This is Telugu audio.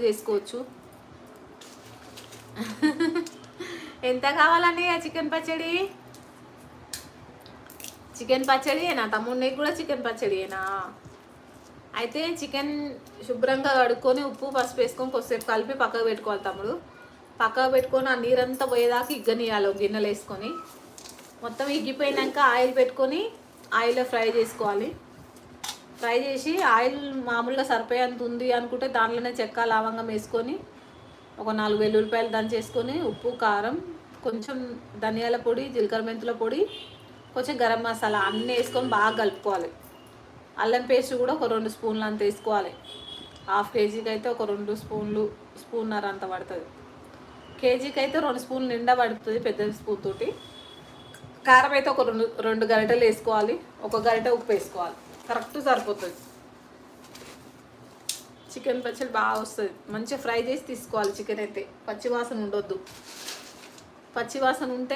చేసుకోవచ్చు. ఎంత కావాలండి ఆ చికెన్ పచ్చడి? చికెన్ పచ్చడియేనా తమ్ముడికి కూడా? చికెన్ పచ్చడియేనా? అయితే చికెన్ శుభ్రంగా కడుక్కొని ఉప్పు పసుపు వేసుకొని కొద్దిసేపు కలిపి పక్కకు పెట్టుకోవాలి తమ్ముడు. పక్కకు పెట్టుకొని ఆ నీరంతా పోయేదాకా ఇగ్గనియాలి గిన్నెలు వేసుకొని. మొత్తం ఇగ్గిపోయినాక ఆయిల్ పెట్టుకొని ఆయిల్లో ఫ్రై చేసుకోవాలి. ఫ్రై చేసి ఆయిల్ మామూలుగా సరిపోయేంత ఉంది అనుకుంటే దాంట్లోనే చెక్క లవంగం వేసుకొని ఒక 4 వెల్లుల్లిపాయలు దంచేసుకొని ఉప్పు కారం కొంచెం ధనియాల పొడి జీలకర్ర మెంతుల పొడి కొంచెం గరం మసాలా అన్నీ వేసుకొని బాగా కలుపుకోవాలి. అల్లం పేస్ట్ కూడా ఒక 2 స్పూన్లు అంత వేసుకోవాలి. హాఫ్ కేజీకి అయితే ఒక 2 స్పూన్లు స్పూన్నర అంత పడుతుంది. కేజీకి అయితే 2 స్పూన్లు నిండా పడుతుంది పెద్ద స్పూన్ తోటి. కారం అయితే ఒక 2 గరిటెలు వేసుకోవాలి. ఒక గరిటె ఉప్పు వేసుకోవాలి. కరెక్ట్ సరిపోతుంది. చికెన్ పచ్చడి బాగా వస్తుంది. మంచిగా ఫ్రై చేసి తీసుకోవాలి చికెన్ అయితే. పచ్చివాసన ఉండొద్దు. పచ్చివాసన ఉంటే